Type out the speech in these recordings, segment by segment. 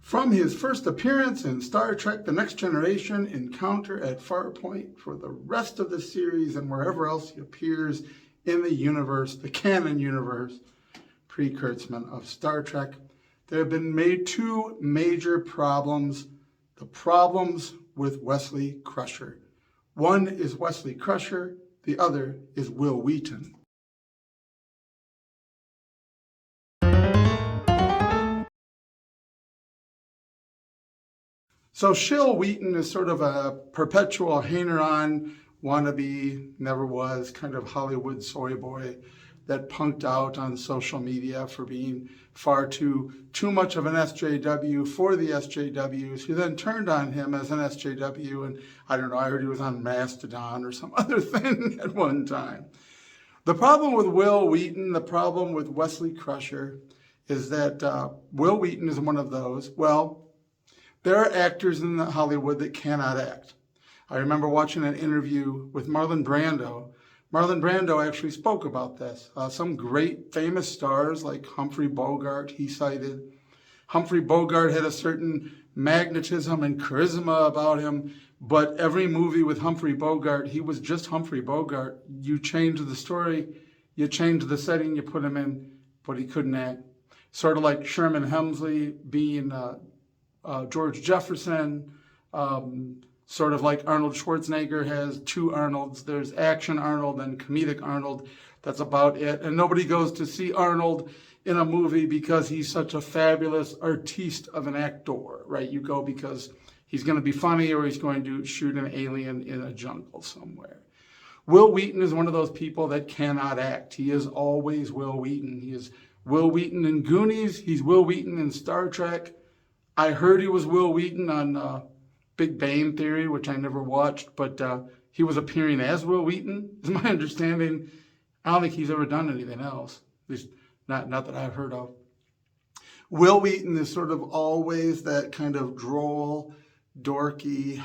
From his first appearance in Star Trek The Next Generation, encounter at Farpoint, for the rest of the series and wherever else he appears in the universe, the canon universe, pre-Kurtzman of Star Trek, there have been two major problems, the problems with Wesley Crusher. One is Wesley Crusher, the other is Wil Wheaton. So Shil Wheaton is sort of a perpetual hanger-on, wannabe, never was, kind of Hollywood soy boy that punked out on social media for being far too much of an SJW for the SJWs, who then turned on him as an SJW, and I don't know, I heard he was on Mastodon or some other thing at one time. The problem with Wil Wheaton, the problem with Wesley Crusher, is that Wil Wheaton is one of those. Well, there are actors in Hollywood that cannot act. I remember watching an interview with Marlon Brando. Marlon Brando actually spoke about this. Some great famous stars like Humphrey Bogart, he cited. Humphrey Bogart had a certain magnetism and charisma about him, but every movie with Humphrey Bogart, he was just Humphrey Bogart. You change the story, you change the setting, you put him in, but he couldn't act. Sort of like Sherman Hemsley being George Jefferson, sort of like Arnold Schwarzenegger has two Arnolds. There's action Arnold and comedic Arnold. That's about it. And nobody goes to see Arnold in a movie because he's such a fabulous artiste of an actor, right? You go because he's going to be funny or he's going to shoot an alien in a jungle somewhere. Wil Wheaton is one of those people that cannot act. He is always Wil Wheaton. He is Wil Wheaton in Goonies. He's Wil Wheaton in Star Trek. I heard he was Wil Wheaton on Big Bang Theory, which I never watched, but he was appearing as Wil Wheaton, is my understanding. I don't think he's ever done anything else, at least not that I've heard of. Wil Wheaton is sort of always that kind of droll, dorky,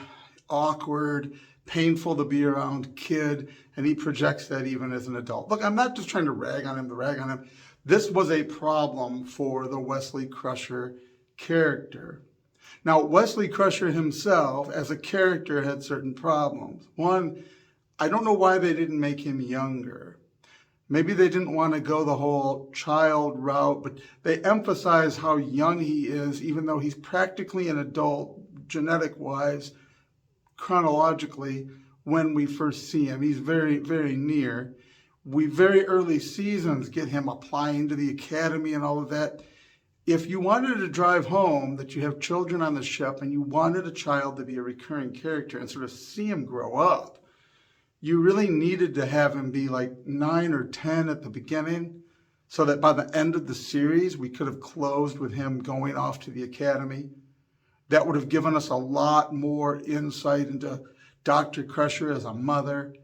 awkward, painful to be around kid, and he projects that even as an adult. Look, I'm not just trying to rag on him. This was a problem for the Wesley Crusher character. Now, Wesley Crusher himself, as a character, had certain problems. One, I don't know why they didn't make him younger. Maybe they didn't want to go the whole child route, but they emphasize how young he is, even though he's practically an adult, genetic-wise, chronologically, when we first see him. He's very, very near. We very early seasons get him applying to the academy and all of that. If you wanted to drive home that you have children on the ship and you wanted a child to be a recurring character and sort of see him grow up, you really needed to have him be like 9 or 10 at the beginning so that by the end of the series, we could have closed with him going off to the academy. That would have given us a lot more insight into Dr. Crusher as a mother.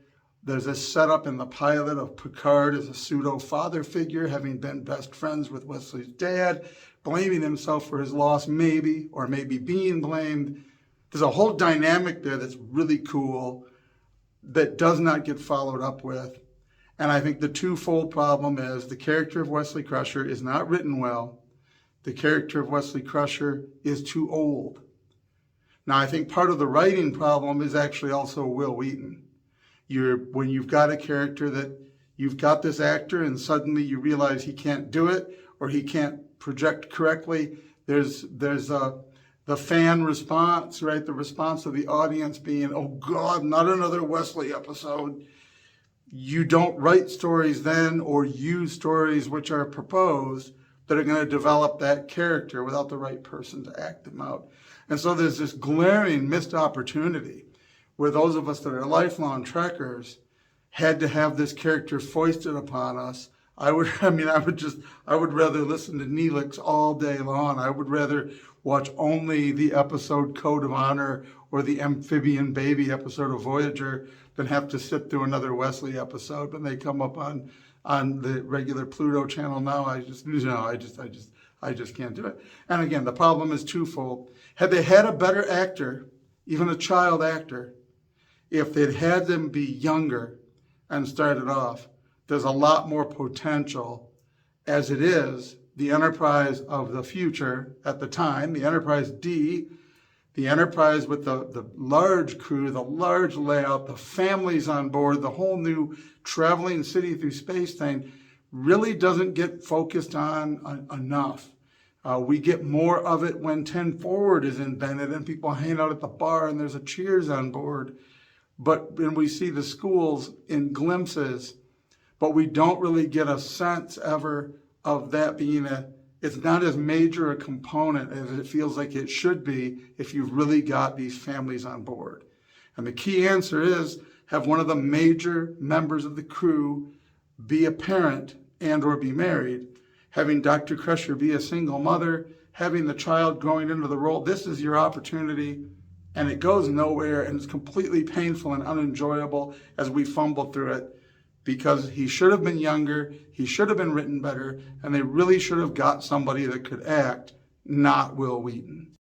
There's this setup in the pilot of Picard as a pseudo-father figure, having been best friends with Wesley's dad, blaming himself for his loss, maybe, or maybe being blamed. There's a whole dynamic there that's really cool that does not get followed up with. And I think the twofold problem is the character of Wesley Crusher is not written well. The character of Wesley Crusher is too old. Now, I think part of the writing problem is actually also Wil Wheaton. When you've got a character that you've got this actor and suddenly you realize he can't do it or he can't project correctly, there's the fan response, right? The response of the audience being, oh God, not another Wesley episode. You don't write stories then or use stories which are proposed that are going to develop that character without the right person to act them out. And so there's this glaring missed opportunity where those of us that are lifelong Trekkers had to have this character foisted upon us. I would rather listen to Neelix all day long. I would rather watch only the episode Code of Honor or the Amphibian Baby episode of Voyager than have to sit through another Wesley episode when they come up on the regular Pluto channel now. I just can't do it. And again, the problem is twofold. Had they had a better actor, even a child actor, if they'd had them be younger and started off, there's a lot more potential. As it is, the enterprise of the future at the time, the Enterprise D, the Enterprise with the large crew, the large layout, the families on board, the whole new traveling city through space thing, really doesn't get focused on enough. We get more of it when 10 Forward is invented and people hang out at the bar and there's a Cheers on board. But when we see the schools in glimpses, but we don't really get a sense ever of that being it's not as major a component as it feels like it should be if you've really got these families on board. And the key answer is have one of the major members of the crew be a parent and or be married, having Dr. Crusher be a single mother, having the child growing into the role. This is your opportunity, and it goes nowhere, and it's completely painful and unenjoyable as we fumble through it, because he should have been younger, he should have been written better, and they really should have got somebody that could act, not Will Wheaton.